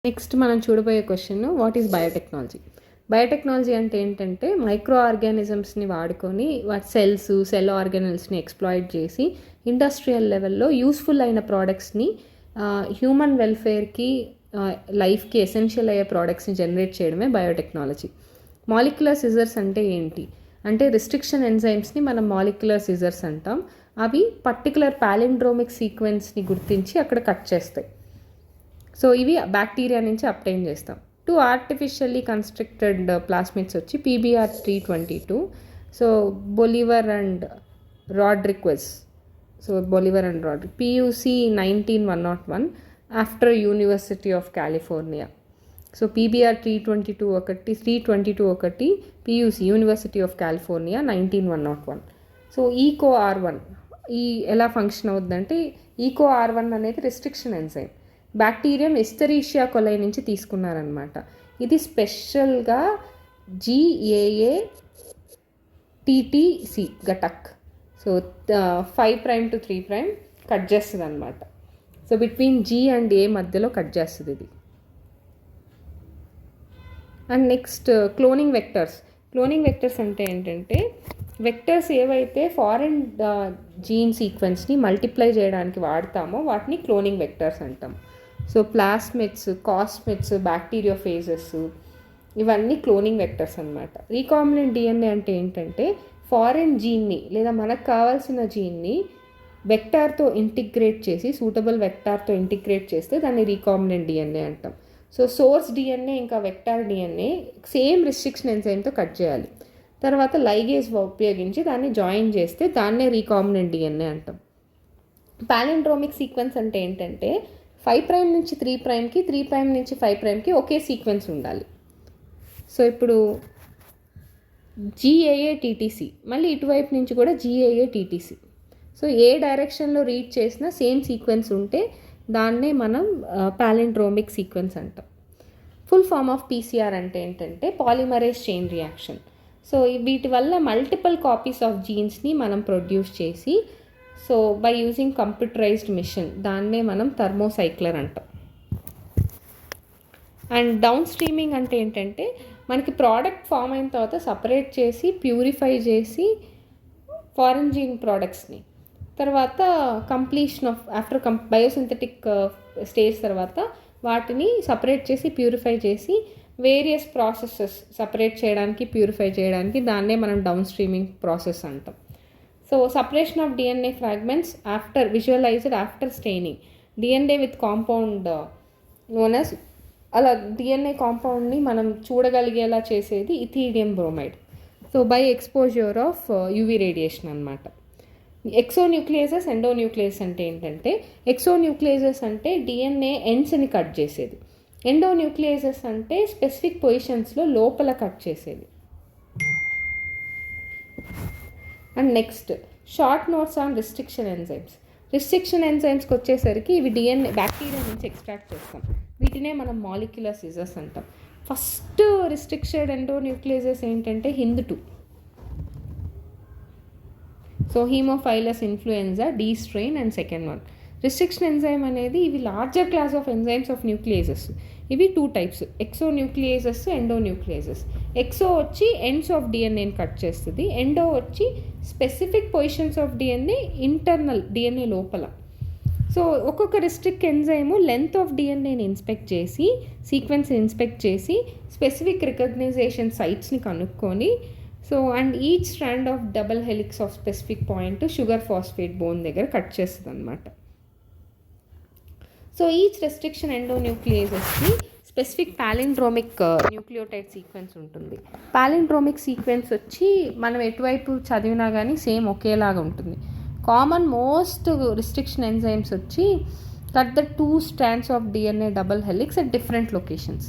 Next మనం చూడబోయే question, what is biotechnology? Biotechnology అంటే ఏంటంటే మైక్రో ఆర్గానిజమ్స్ని వాడుకొని వాటి సెల్ ఆర్గానిల్స్ని ఎక్స్ప్లాయిట్ చేసి ఇండస్ట్రియల్ లెవెల్లో యూస్ఫుల్ అయిన ప్రోడక్ట్స్ని హ్యూమన్ వెల్ఫేర్కి లైఫ్కి ఎసెన్షియల్ అయ్యే ప్రోడక్ట్స్ని జనరేట్ చేయడమే బయోటెక్నాలజీ. మాలిక్యులర్ సిజర్స్ అంటే ఏంటి అంటే రిస్ట్రిక్షన్ ఎంజైమ్స్ని మనం మాలిక్యులర్ సిజర్స్ అంటాం. అవి పర్టికులర్ పాలిండ్రోమిక్ సీక్వెన్స్ని గుర్తించి అక్కడ కట్ చేస్తాయి. సో ఇవి బ్యాక్టీరియా నుంచి అప్టైన్ చేస్తాం. 2 ఆర్టిఫిషియల్లీ కన్స్ట్రక్టెడ్ ప్లాస్మిడ్స్ వచ్చి PBR322, so Bolivar and Rodrigues, PUC 19101 after university of California. So PBR322 ఒకటి PUC university of California 19101. So EcoR1 ఎలా ఫంక్షన్ అవుతుందంటే EcoR1 అనేది రిస్ట్రిక్షన్ ఎంజైమ్. బ్యాక్టీరియం ఎస్టెరీషియా కొలై నుంచి తీసుకున్నారనమాట. ఇది స్పెషల్గా GAA-TTC గటక్. సో 5' to 3' కట్ చేస్తుంది అనమాట. So between G and A మధ్యలో కట్ చేస్తుంది ఇది. అండ్ నెక్స్ట్ క్లోనింగ్ వెక్టర్స్ అంటే ఏంటంటే వెక్టర్స్ ఏవైతే ఫారెన్ జీన్ సీక్వెన్స్ని మల్టిప్లై చేయడానికి వాడతామో వాటిని క్లోనింగ్ వెక్టర్స్ అంటాం. సో ప్లాస్మిడ్స్, కాస్మిడ్స్, బ్యాక్టీరియోఫేజెస్ ఇవన్నీ క్లోనింగ్ వెక్టర్స్ అనమాట. రీకాంబినెంట్ DNA అంటే ఏంటంటే ఫారెన్ జీన్ని లేదా మనకు కావాల్సిన జీన్ని వెక్టార్తో ఇంటిగ్రేట్ చేసి సూటబుల్ వెక్టార్తో ఇంటిగ్రేట్ చేస్తే దాన్ని రీకాంబినెంట్ DNA అంటాం. సో సోర్స్ DNA ఇంకా వెక్టార్ DNA సేమ్ రిస్ట్రిక్షన్ ఎంజైమ్తో కట్ చేయాలి. తర్వాత లైగేజ్ ఉపయోగించి దాన్ని జాయిన్ చేస్తే దాన్నే రీకాంబినెంట్ DNA అంటాం. పాలిండ్రోమిక్ సీక్వెన్స్ అంటే ఏంటంటే 5' నుంచి 3'కి, 3' నుంచి 5'కి ఒకే సీక్వెన్స్ ఉండాలి. సో ఇప్పుడు GAA-TTC, మళ్ళీ ఇటువైపు నుంచి కూడా GAA-TTC. సో ఏ డైరెక్షన్లో రీడ్ చేసినా సేమ్ సీక్వెన్స్ ఉంటే దాన్నే మనం పాలిండ్రోమిక్ సీక్వెన్స్ అంటాం. ఫుల్ ఫామ్ ఆఫ్ PCR అంటే ఏంటంటే పాలిమరేస్ చైన్ రియాక్షన్. సో వీటి వల్ల మల్టిపుల్ కాపీస్ ఆఫ్ జీన్స్ని మనం ప్రొడ్యూస్ చేసి, so by using computerised machine దాన్నే మనం థర్మోసైక్లర్ అంటాం. అండ్ డౌన్ స్ట్రీమింగ్ అంటే ఏంటంటే మనకి ప్రోడక్ట్ ఫామ్ అయిన తర్వాత సపరేట్ చేసి ప్యూరిఫై చేసి ఫారెన్ జీన్ ప్రోడక్ట్స్ని తర్వాత completion of after biosynthetic stage తర్వాత వాటిని సపరేట్ చేసి ప్యూరిఫై చేసి వేరియస్ ప్రాసెసెస్ సపరేట్ చేయడానికి ప్యూరిఫై చేయడానికి దాన్నే మనం డౌన్ స్ట్రీమింగ్ ప్రాసెస్ అంటాం. So separation of DNA fragments visualised after staining. DNA with compound known as, అలా DNA కాంపౌండ్ని మనం చూడగలిగేలా చేసేది ethidium bromide. So by exposure of UV radiation అనమాట. ఎక్సోన్యూక్లియేసెస్, ఎండోన్యూక్లియేసెస్ అంటే ఏంటంటే ఎక్సోన్యూక్లియేసెస్ అంటే DNA ఎండ్స్ని కట్ చేసేది. ఎండోన్యూక్లియేసెస్ అంటే స్పెసిఫిక్ పొజిషన్స్లో లోపల కట్ చేసేది. And next short notes on restriction ఎంజైమ్స్కి వచ్చేసరికి ఇవి DNA బ్యాక్టీరియా నుంచి ఎక్స్ట్రాక్ట్ చేస్తాం. వీటినే మనం మాలిక్యులర్ సిజర్స్ అంటాం. ఫస్ట్ రిస్ట్రిక్టెడ్ ఎండోన్యూక్లియేసెస్ ఏంటంటే HIND2. So haemophilus influenza D strain and second one. Restriction enzyme అనేది ఇవి larger class of enzymes of nucleases. ఇవి 2 టైప్స్, ఎక్సోన్యూక్లియేసెస్, ఎండోన్యూక్లియేసెస్. ఎక్సో వచ్చి ఎండ్స్ ఆఫ్ DNAని కట్ చేస్తుంది, ఎండో వచ్చి specific positions of DNA internal DNA లోపల. So ఒక్కొక్క restrict enzyme length of DNAని ఇన్స్పెక్ట్ చేసి సీక్వెన్స్ని ఇన్స్పెక్ట్ చేసి స్పెసిఫిక్ రికగ్నైజేషన్ సైట్స్ని కనుక్కొని, so and each strand of double helix of specific point sugar phosphate bone దగ్గర కట్ చేస్తుంది అనమాట. సో ఈచ్ రెస్ట్రిక్షన్ ఎండోన్యూక్లియేసెస్కి స్పెసిఫిక్ పాలిండ్రోమిక్ న్యూక్లియోటైడ్ సీక్వెన్స్ ఉంటుంది. పాలిండ్రోమిక్ సీక్వెన్స్ వచ్చి మనం ఎటువైపు చదివినా కానీ సేమ్ ఒకేలాగా ఉంటుంది. కామన్ మోస్ట్ రిస్ట్రిక్షన్ ఎంజైమ్స్ వచ్చి cut the 2 strands of DNA double helix at different locations.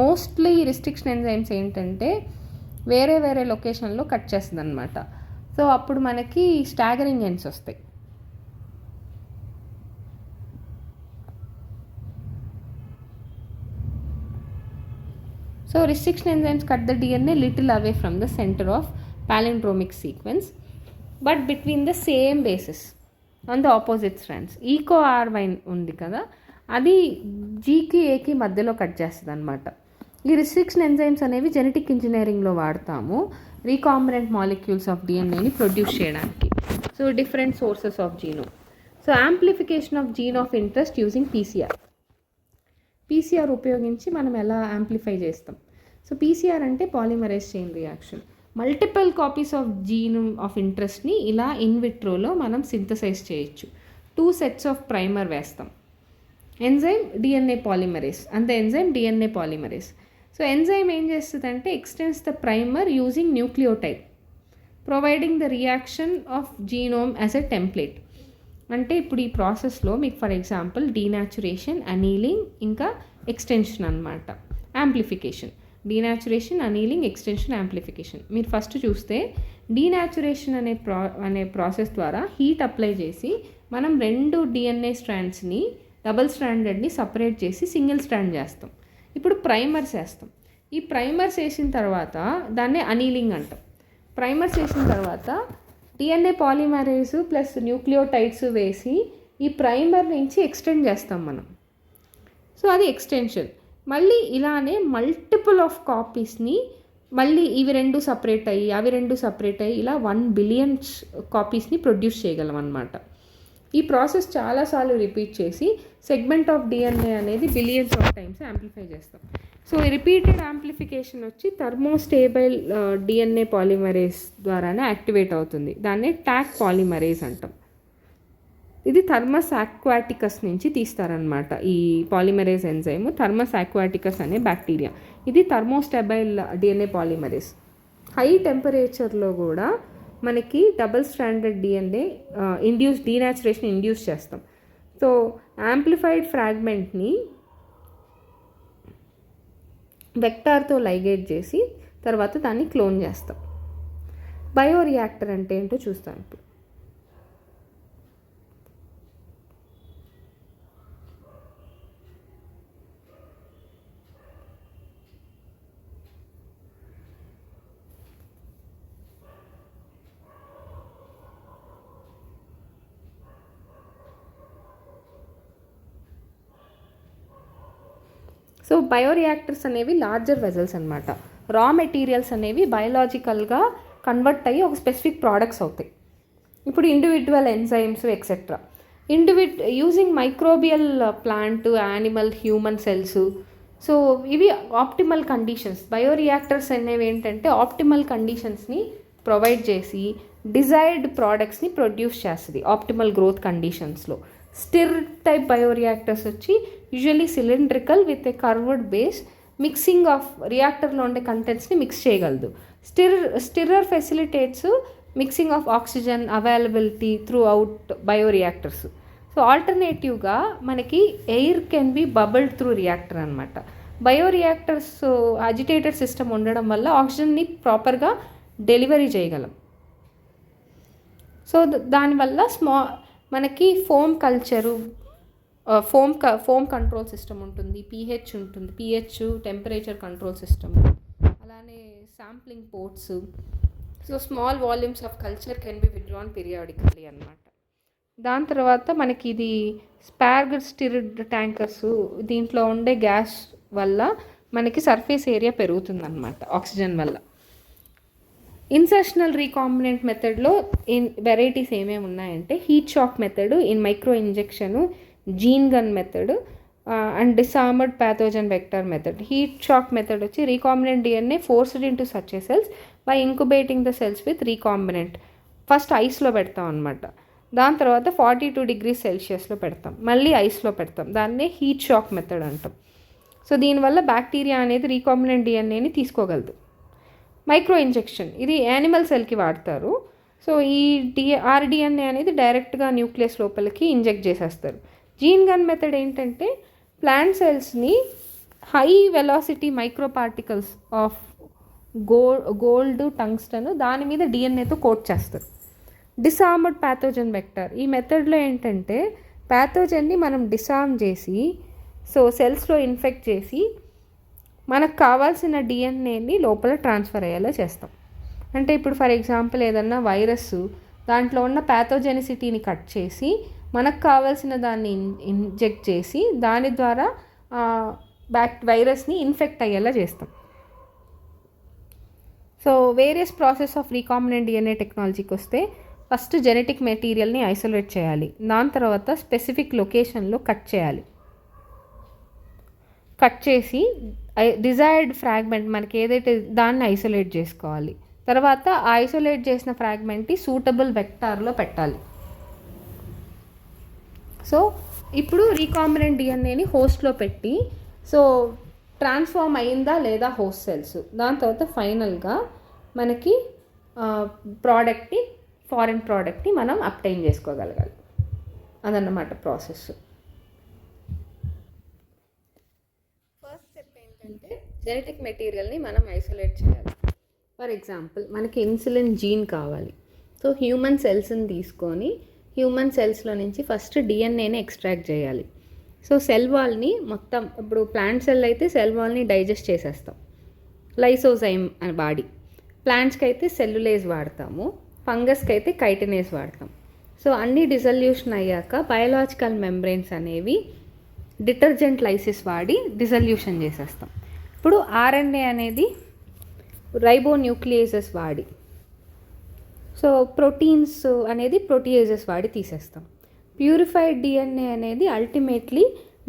Mostly restriction enzymes ఏంటంటే వేరే లొకేషన్లో కట్ చేస్తుంది అనమాట. సో అప్పుడు మనకి స్టాగరింగ్ ఎండ్స్ వస్తాయి. So restriction enzymes cut the DNA little away from the center of palindromic sequence but between the same bases. On the opposite strands. Eco RI ఉంది కదా, అది జీకి ఏకి మధ్యలో కట్ చేస్తుంది అనమాట. ఈ రిస్ట్రిక్షన్ ఎంజైమ్స్ అనేవి జెనెటిక్ ఇంజనీరింగ్లో వాడతాము రీకాంబినెంట్ మాలిక్యూల్స్ ఆఫ్ డిఎన్ఏని ప్రొడ్యూస్ చేయడానికి. So different sources of genome. So amplification of gene of interest using PCR ఉపయోగించి మనం ఎలా యాంప్లిఫై చేస్తాం. సో పీసీఆర్ అంటే polymerase chain reaction. Multiple copies of gene of ఇంట్రెస్ట్ని ఇలా ఇన్విట్రోలో మనం సింథసైజ్ చేయొచ్చు. 2 సెట్స్ ఆఫ్ ప్రైమర్ వేస్తాం. ఎంజైమ్ డిఎన్ఏ పాలిమరేస్, అంత enzyme DNA polymerase. So enzyme ఏం చేస్తుందంటే extends the primer using nucleotide providing the reaction of genome as a template. అంటే ఇప్పుడు ఈ ప్రాసెస్లో మీకు ఫర్ ఎగ్జాంపుల్ డీనాచురేషన్, అనీలింగ్, ఇంకా ఎక్స్టెన్షన్ అనమాట. Amplification, denaturation, annealing, extension, amplification. మీరు ఫస్ట్ చూస్తే డీనాచురేషన్ అనే ప్రాసెస్ ద్వారా హీట్ అప్లై చేసి మనం 2 డిఎన్ఏ స్ట్రాండ్స్ని డబుల్ స్ట్రాండెడ్ని సపరేట్ చేసి సింగిల్ స్ట్రాండ్ చేస్తాం. ఇప్పుడు ప్రైమర్స్ వేస్తాం. ఈ ప్రైమర్స్ వేసిన తర్వాత దాన్నే అనీలింగ్ అంటాం. ప్రైమర్స్ వేసిన తర్వాత డిఎన్ఏ పాలిమరేస్ ప్లస్ న్యూక్లియోటైడ్స్ వేసి ఈ ప్రైమర్ నుంచి ఎక్స్టెండ్ చేస్తాం మనం. సో అది ఎక్స్టెన్షన్. మళ్ళీ ఇలానే మల్టిపుల్ ఆఫ్ కాపీస్ని మళ్ళీ ఇవి 2 సపరేట్ అయ్యి అవి 2 సపరేట్ అయ్యి ఇలా 1 బిలియన్ కాపీస్ని ప్రొడ్యూస్ చేయగలం అన్నమాట. ఈ ప్రాసెస్ చాలాసార్లు రిపీట్ చేసి సెగ్మెంట్ ఆఫ్ డిఎన్ఏ అనేది బిలియన్స్ ఆఫ్ టైమ్స్ యాంప్లిఫై చేస్తాం. సో ఈ రిపీటెడ్ యాంప్లిఫికేషన్ వచ్చి థర్మోస్టేబుల్ డిఎన్ఏ పాలిమరేస్ ద్వారానే యాక్టివేట్ అవుతుంది. దాన్నే టాక్ పాలిమరేస్ అంటాం. ఇది థర్మస్ ఆక్వాటికస్ నుంచి తీస్తారనమాట ఈ పాలిమరేస్ ఎంజైమ్. థర్మస్ ఆక్వాటికస్ అనే బ్యాక్టీరియా, ఇది థర్మోస్టేబుల్ డిఎన్ఏ పాలిమరేస్. హై టెంపరేచర్లో కూడా మనకి double stranded DNA denaturation induce చేస్తాం. సో యాంప్లిఫైడ్ ఫ్రాగ్మెంట్ని వెక్టార్తో లైగేట్ చేసి తర్వాత దాన్ని క్లోన్ చేస్తాం. బయోరియాక్టర్ అంటే ఏంటో చూస్తాం ఇప్పుడు. సో బయోరియాక్టర్స్ అనేవి లార్జర్ వెజల్స్ అనమాట. రా మెటీరియల్స్ అనేవి బయోలాజికల్గా కన్వర్ట్ అయ్యి ఒక స్పెసిఫిక్ ప్రోడక్ట్స్ అవుతాయి. ఇప్పుడు individual enzymes etcetera using microbial plant, animal, human cells. So ఇవి ఆప్టిమల్ కండిషన్స్. బయోరియాక్టర్స్ అనేవి ఏంటంటే ఆప్టిమల్ కండిషన్స్ని ప్రొవైడ్ చేసి డిజైర్డ్ ప్రోడక్ట్స్ని ప్రొడ్యూస్ చేస్తుంది ఆప్టిమల్ గ్రోత్ కండిషన్స్లో. స్టిర్ టైప్ బయోరియాక్టర్స్ వచ్చి usually cylindrical with a curved base, mixing of రియాక్టర్లో ఉండే కంటెంట్స్ని మిక్స్ చేయగలదు. Stirrer facilitates mixing of oxygen availability throughout bioreactors. So ఆల్టర్నేటివ్గా మనకి air can be bubbled through reactor అనమాట. బయోరియాక్టర్స్ అజిటేటెడ్ సిస్టమ్ ఉండడం వల్ల ఆక్సిజన్ని ప్రాపర్గా డెలివరీ చేయగలం. సో దానివల్ల మనకి foam culture, foam control system ఉంటుంది, pH ఉంటుంది, pH టెంపరేచర్ కంట్రోల్ సిస్టమ్, అలానే sampling ports. So small volumes of culture can be withdrawn periodically అనమాట. దాని తర్వాత మనకి ఇది స్పార్గడ్ స్టిర్డ్ ట్యాంకర్స్, దీంట్లో ఉండే గ్యాస్ వల్ల మనకి సర్ఫేస్ ఏరియా పెరుగుతుందన్నమాట ఆక్సిజన్ వల్ల. ఇన్సర్షనల్ రీకాంబినెంట్ మెథడ్లో వెరైటీస్ ఏమేమి ఉన్నాయంటే heat shock method, micro injection, gene gun method and disarmed pathogen vector method. Heat shock method వచ్చి recombinant DNA forced into such cells by incubating the cells with recombinant. First ఐస్లో పెడతాం అనమాట. దాని తర్వాత 42 degrees Celsiusలో పెడతాం, మళ్ళీ ఐస్లో పెడతాం. దాన్నే హీట్ షాక్ మెథడ్ అంటాం. సో దీనివల్ల బ్యాక్టీరియా అనేది రీకాంబినెంట్ డిఎన్ఏని తీసుకోగలదు. మైక్రో ఇంజెక్షన్, ఇది యానిమల్ సెల్కి వాడతారు. సో ఈ ఆర్డిఎన్ఏ అనేది డైరెక్ట్గా న్యూక్లియస్ లోపలికి ఇంజెక్ట్ చేసేస్తారు. జీన్ గన్ మెథడ్ ఏంటంటే ప్లాంట్ సెల్స్ని high velocity micro particles of gold, tungsten దాని మీద డిఎన్ఏతో కోట్ చేస్తారు. డిసార్మర్డ్ ప్యాథోజన్ వెక్టర్, ఈ మెథడ్లో ఏంటంటే ప్యాథోజన్ని మనం డిసార్మ్ చేసి సో సెల్స్లో ఇన్ఫెక్ట్ చేసి మనకు కావాల్సిన డిఎన్ఏని లోపల ట్రాన్స్ఫర్ అయ్యేలా చేస్తాం. అంటే ఇప్పుడు ఫర్ ఎగ్జాంపుల్ ఏదన్నా వైరస్ దాంట్లో ఉన్న ప్యాథోజెనిసిటీని కట్ చేసి మనకు కావాల్సిన దాన్ని ఇంజెక్ట్ చేసి దాని ద్వారా వైరస్ని ఇన్ఫెక్ట్ అయ్యేలా చేస్తాం. So various process of recombinant DNA టెక్నాలజీకి వస్తే ఫస్ట్ జెనెటిక్ మెటీరియల్ని ఐసోలేట్ చేయాలి. దాని తర్వాత స్పెసిఫిక్ లొకేషన్లో కట్ చేయాలి. కట్ చేసి డిజైర్డ్ ఫ్రాగ్మెంట్ మనకి ఏదైతే దాన్ని ఐసోలేట్ చేసుకోవాలి. తర్వాత ఆ ఐసోలేట్ చేసిన ఫ్రాగ్మెంట్ని సూటబుల్ వెక్టార్లో పెట్టాలి. సో ఇప్పుడు రీకాంబినెంట్ డిఎన్ఏని హోస్ట్లో పెట్టి సో ట్రాన్స్ఫార్మ్ అయిందా లేదా హోస్ట్ సెల్స్, దాని తర్వాత ఫైనల్గా మనకి ప్రోడక్ట్ని ఫారెన్ ప్రోడక్ట్ని మనం అప్టైన్ చేసుకోగలగాలి. అదన్నమాట ప్రాసెస్. ఫస్ట్ స్టెప్ ఏంటంటే జెనెటిక్ మెటీరియల్ని మనం ఐసోలేట్ చేయాలి. ఫర్ ఎగ్జాంపుల్ మనకి ఇన్సులిన్ జీన్ కావాలి. సో హ్యూమన్ సెల్స్ని తీసుకొని హ్యూమన్ సెల్స్లో నుంచి ఫస్ట్ డిఎన్ఏని ఎక్స్ట్రాక్ట్ చేయాలి. సో సెల్ వాల్ని మొత్తం, ఇప్పుడు ప్లాంట్ సెల్ అయితే సెల్ వాల్ని డైజెస్ట్ చేసేస్తాం, లైసోజైమ్ అని వాడి. ప్లాంట్స్కి అయితే సెల్యులేజ్ వాడతాము, ఫంగస్కి అయితే కైటినేజ్ వాడతాం. సో అన్ని డిజల్యూషన్ అయ్యాక బయోలాజికల్ మెంబ్రెయిన్స్ అనేవి డిటర్జెంట్ లైసిస్ వాడి డిజల్యూషన్ చేసేస్తాం. ఇప్పుడు ఆర్ఎన్ఏ అనేది రైబోన్యూక్లియేసెస్ వాడి, సో ప్రోటీన్స్ అనేది ప్రోటీయేజెస్ వాడి తీసేస్తాం. ప్యూరిఫైడ్ డిఎన్ఏ అనేది అల్టిమేట్లీ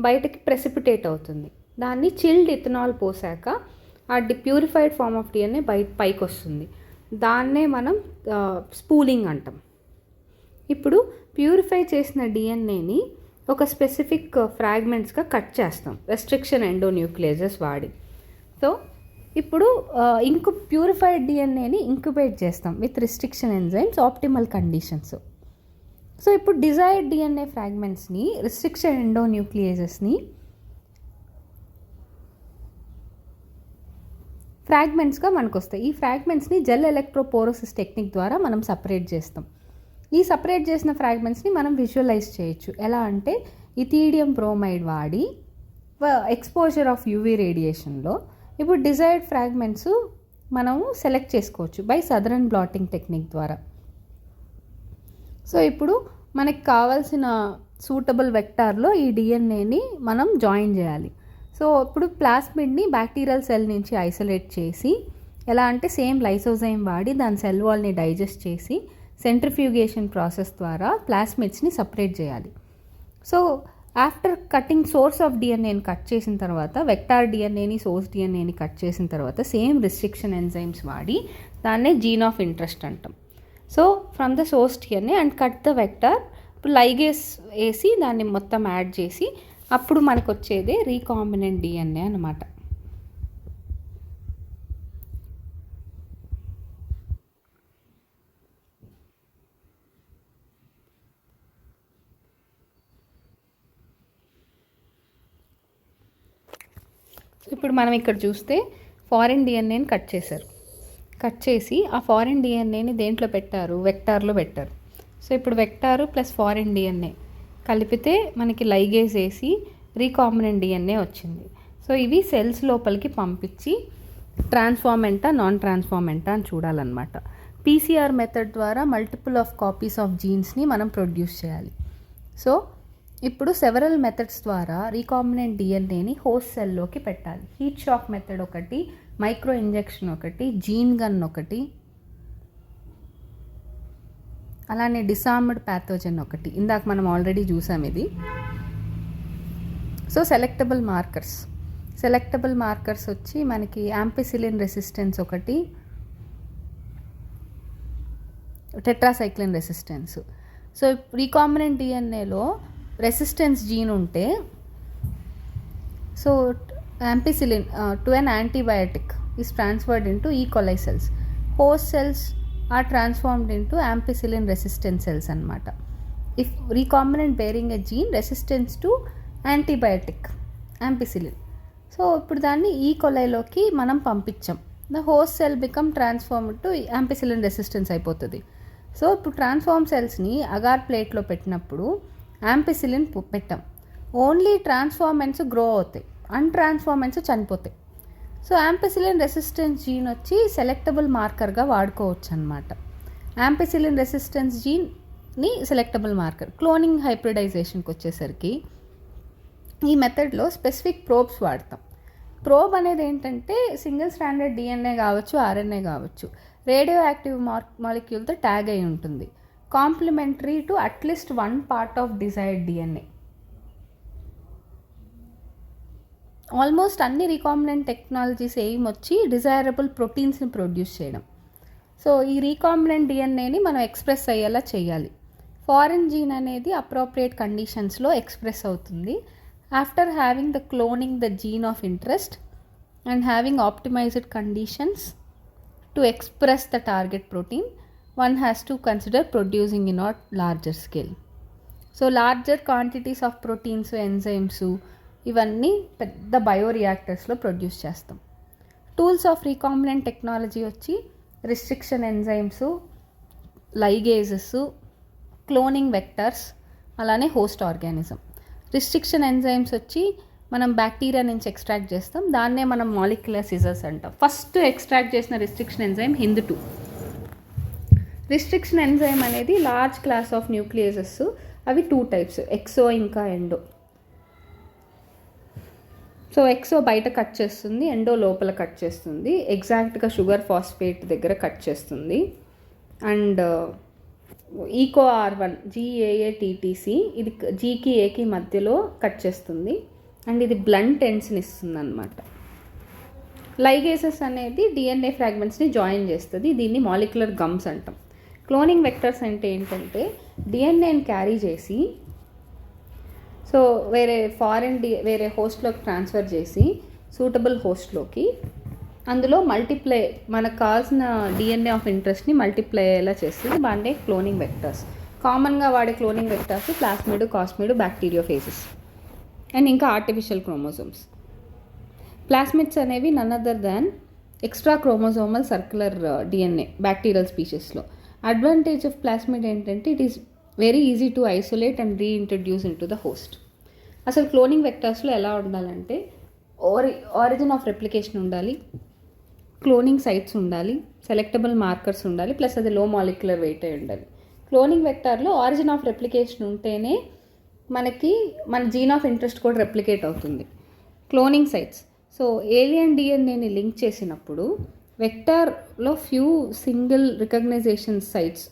బయటకి ప్రెసిపిటేట్ అవుతుంది. దాన్ని చిల్డ్ ఇథనాల్ పోసాక ఆ ప్యూరిఫైడ్ ఫామ్ ఆఫ్ డిఎన్ఏ పైకి వస్తుంది. దాన్నే మనం స్పూలింగ్ అంటాం. ఇప్పుడు ప్యూరిఫై చేసిన డిఎన్ఏని ఒక స్పెసిఫిక్ ఫ్రాగ్మెంట్స్గా కట్ చేస్తాం రెస్ట్రిక్షన్ ఎండోన్యూక్లియేజెస్ వాడి. సో ఇప్పుడు ప్యూరిఫైడ్ డిఎన్ఏని ఇంక్యుబేట్ చేస్తాం with restriction enzymes optimal conditions. So ఇప్పుడు డిజైర్డ్ డిఎన్ఏ ఫ్రాగ్మెంట్స్ని రిస్ట్రిక్షన్ ఎండోన్యూక్లియేజెస్ని ఫ్రాగ్మెంట్స్గా మనకు వస్తాయి. ఈ ఫ్రాగ్మెంట్స్ని జెల్ ఎలక్ట్రోపోరోసిస్ టెక్నిక్ ద్వారా మనం సపరేట్ చేస్తాం. ఈ సపరేట్ చేసిన ఫ్రాగ్మెంట్స్ని మనం విజువలైజ్ చేయొచ్చు. ఎలా అంటే ఇథీడియం బ్రోమైడ్ వాడి ఎక్స్పోజర్ ఆఫ్ యూవీ రేడియేషన్లో ఇప్పుడు డిజైర్డ్ ఫ్రాగ్మెంట్స్ మనము సెలెక్ట్ చేసుకోవచ్చు బై సదరన్ బ్లాటింగ్ టెక్నిక్ ద్వారా. సో ఇప్పుడు మనకి కావాల్సిన సూటబుల్ వెక్టార్లో ఈ డిఎన్ఏని మనం జాయిన్ చేయాలి. సో ఇప్పుడు ప్లాస్మిడ్ని బ్యాక్టీరియల్ సెల్ నుంచి ఐసోలేట్ చేసి ఎలా అంటే సేమ్ లైసోజైమ్ వాడి దాని సెల్ వాల్ని డైజెస్ట్ చేసి సెంట్రిఫ్యూగేషన్ ప్రాసెస్ ద్వారా ప్లాస్మిడ్స్ని సపరేట్ చేయాలి. So after cutting source of డిఎన్ఏని కట్ చేసిన తర్వాత వెక్టార్ డిఎన్ఏని సోర్స్ డిఎన్ఏని కట్ చేసిన తర్వాత సేమ్ రిస్ట్రిక్షన్ ఎంజైమ్స్ వాడి దాన్నే జీన్ ఆఫ్ ఇంట్రెస్ట్ అంటాం. So from the source DNA and cut the vector, ఇప్పుడు లైగేస్ వేసి దాన్ని మొత్తం యాడ్ చేసి అప్పుడు మనకు వచ్చేదే రీకాంబినెంట్ డిఎన్ఏ అన్నమాట. ఇప్పుడు మనం ఇక్కడ చూస్తే ఫారిన్ డిఎన్ఏని కట్ చేశారు. కట్ చేసి ఆ ఫారిన్ డిఎన్ఏని దేంట్లో పెట్టారు, వెక్టార్లో పెట్టారు. సో ఇప్పుడు వెక్టారు ప్లస్ ఫారిన్ డిఎన్ఏ కలిపితే మనకి లైగేజ్ వేసి రీకాంబినెంట్ డిఎన్ఏ వచ్చింది. సో ఇవి సెల్స్ లోపలికి పంపించి ట్రాన్స్ఫార్మెంటా నాన్ ట్రాన్స్ఫార్మెంటా అని చూడాలన్నమాట. పీసీఆర్ మెథడ్ ద్వారా మల్టిపుల్ ఆఫ్ కాపీస్ ఆఫ్ జీన్స్ని మనం ప్రొడ్యూస్ చేయాలి. సో ఇప్పుడు సెవరల్ మెథడ్స్ ద్వారా రీకాంబినెంట్ డిఎన్ఏని హోస్ట్ సెల్లోకి పెట్టాలి. హీట్ షాక్ మెథడ్ ఒకటి, మైక్రో ఇంజెక్షన్ ఒకటి, జీన్ గన్ ఒకటి, అలానే డిసార్మ్డ్ ప్యాథోజన్ ఒకటి. ఇందాక మనం ఆల్రెడీ చూసాం ఇది. సో సెలెక్టబుల్ మార్కర్స్ వచ్చి మనకి యాంపిసిలిన్ రెసిస్టెన్స్ ఒకటి, టెట్రాసైక్లిన్ రెసిస్టెన్స్. సో రీకాంబినెంట్ డిఎన్ఏలో రెసిస్టెన్స్ జీన్ ఉంటే so ampicillin to an antibiotic is transferred into E coli cells. Host cells are transformed into ampicillin resistant cells అనమాట. If recombinant bearing a gene resistance to antibiotic ampicillin. So ఇప్పుడు దాన్ని E కొలైలోకి మనం పంపించాం. The host cell become transformed to ampicillin resistance అయిపోతుంది. So ఇప్పుడు transform సెల్స్ని agar ప్లేట్లో పెట్టినప్పుడు యాంపిసిలిన్ పెట్టాం. ఓన్లీ ట్రాన్స్ఫార్మెంట్స్ గ్రో అవుతాయి, అన్ట్రాన్స్ఫార్మెంట్స్ చనిపోతాయి. సో యాంపిసిలిన్ రెసిస్టెన్స్ జీన్ వచ్చి సెలెక్టబుల్ మార్కర్గా వాడుకోవచ్చు అనమాట. యాంపిసిలిన్ రెసిస్టెన్స్ జీన్ని సెలెక్టబుల్ మార్కర్. క్లోనింగ్ హైబ్రిడైజేషన్కి వచ్చేసరికి ఈ మెథడ్లో స్పెసిఫిక్ ప్రోబ్స్ వాడతాం. ప్రోబ్ అనేది ఏంటంటే సింగిల్ స్ట్రాండెడ్ డిఎన్ఏ కావచ్చు, ఆర్ఎన్ఏ కావచ్చు, రేడియో యాక్టివ్ మాలిక్యూల్తో ట్యాగ్ అయి ఉంటుంది, complementary to at least one part of desired DNA. Almost అన్ని రీకాంబినెంట్ టెక్నాలజీస్ ఎయిమ్ వచ్చి డిజైరబుల్ ప్రోటీన్స్ని ప్రొడ్యూస్ చేయడం. సో ఈ రీకాంబినెంట్ డిఎన్ఏని మనం ఎక్స్ప్రెస్ అయ్యేలా చేయాలి. ఫారిన్ జీన్ అనేది అప్రోప్రియేట్ కండిషన్స్లో ఎక్స్ప్రెస్ అవుతుంది after having the cloning the gene of interest and having optimised conditions to express the target protein. One has to consider producing in not larger scale. So larger quantities of proteins, enzymes ఇవన్నీ పెద్ద బయోరియాక్టర్స్లో produce చేస్తాం. Tools of recombinant technology వచ్చి restriction enzymes, ligases, cloning vectors, అలానే host organism. Restriction enzymes వచ్చి మనం bacteria నుంచి extract చేస్తాం, దాన్నే మనం మాలిక్యులర్ సిజర్స్ అంటాం. ఫస్ట్ ఎక్స్ట్రాక్ట్ చేసిన restriction enzyme HindII. Restriction enzyme అనేది లార్జ్ క్లాస్ ఆఫ్ న్యూక్లియసెస్. అవి 2 టైప్స్, ఎక్సో ఇంకా ఎండో. సో ఎక్సో బయట కట్ చేస్తుంది, ఎండో లోపల కట్ చేస్తుంది, ఎగ్జాక్ట్గా షుగర్ ఫాస్ఫేట్ దగ్గర కట్ చేస్తుంది. అండ్ EcoR1 GAATTC ఇది జీకి ఏకి మధ్యలో కట్ చేస్తుంది అండ్ ఇది బ్లంట్ ఎండ్స్ని ఇస్తుంది అనమాట. లైగేసెస్ అనేది డిఎన్ఏ ఫ్రాగ్మెంట్స్ని జాయిన్ చేస్తుంది, దీన్ని మాలిక్యులర్ గమ్స్ అంటాం. క్లోనింగ్ వెక్టర్స్ అంటే ఏంటంటే డిఎన్ఏని క్యారీ చేసి సో వేరే హోస్ట్లోకి ట్రాన్స్ఫర్ చేసి సూటబుల్ హోస్ట్లోకి అందులో మల్టిప్లై మనకు కావాల్సిన డిఎన్ఏ ఆఫ్ ఇంట్రెస్ట్ని మల్టిప్లై అయ్యేలా చేస్తుంది, వాడే క్లోనింగ్ వెక్టర్స్. కామన్గా వాడే cloning vectors plasmid, cosmid, bacteriophages and ఇంకా ఆర్టిఫిషియల్ క్రోమోజోమ్స్. ప్లాస్మిడ్స్ అనేవి none other than extra chromosomal circular DNA bacterial స్పీషీస్లో. అడ్వాంటేజ్ ఆఫ్ ప్లాస్మిడ్ ఏంటంటే it is very easy to isolate and reintroduce into the host. అసలు cloning వెక్టర్స్లో ఎలా ఉండాలంటే origin of replication ఉండాలి, cloning sites ఉండాలి, selectable markers ఉండాలి, plus అది లో మాలిక్యులర్ వెయిట్ అయి ఉండాలి. క్లోనింగ్ వెక్టార్లో ఆరిజిన్ ఆఫ్ రెప్లికేషన్ ఉంటేనే మనకి మన జీన్ ఆఫ్ ఇంట్రెస్ట్ కూడా రెప్లికేట్ అవుతుంది. క్లోనింగ్ సైట్స్, సో ఏలియన్ డిఎన్ఏని లింక్ చేసినప్పుడు వెక్టార్లో few single recognition sites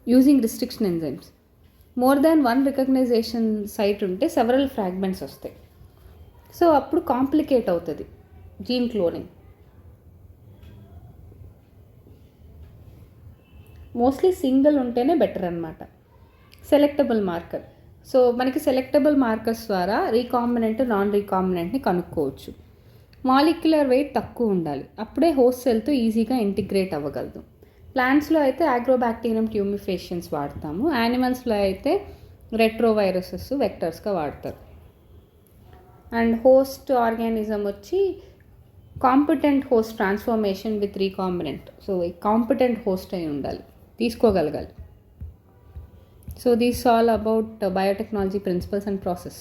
using restriction enzymes. More than 1 recognition site ఉంటే సెవరల్ ఫ్రాగ్మెంట్స్ వస్తాయి. సో అప్పుడు కాంప్లికేట్ అవుతుంది జీన్ క్లోనింగ్. మోస్ట్లీ సింగిల్ ఉంటేనే బెటర్ అనమాట. సెలెక్టబుల్ మార్కర్, సో మనకి సెలెక్టబుల్ మార్కర్స్ ద్వారా రీకాంబినెంట్, నాన్ రీకాంబినెంట్ని కనుక్కోవచ్చు. మాలిక్యులర్ వెయిట్ తక్కువ ఉండాలి, అప్పుడే హోస్ట్ సెల్తో ఈజీగా ఇంటిగ్రేట్ అవ్వగలదు. ప్లాంట్స్లో అయితే అగ్రోబాక్టీరియం ట్యూమిఫేషన్స్ వాడతాము, యానిమల్స్లో అయితే రెట్రోవైరసెస్ వెక్టర్స్గా వాడతారు. అండ్ హోస్ట్ ఆర్గానిజం వచ్చి competent host transformation with recombinant. So ఈ కాంపిటెంట్ హోస్ట్ అయి ఉండాలి, తీసుకోగలగాలి. So these all about biotechnology principles and process.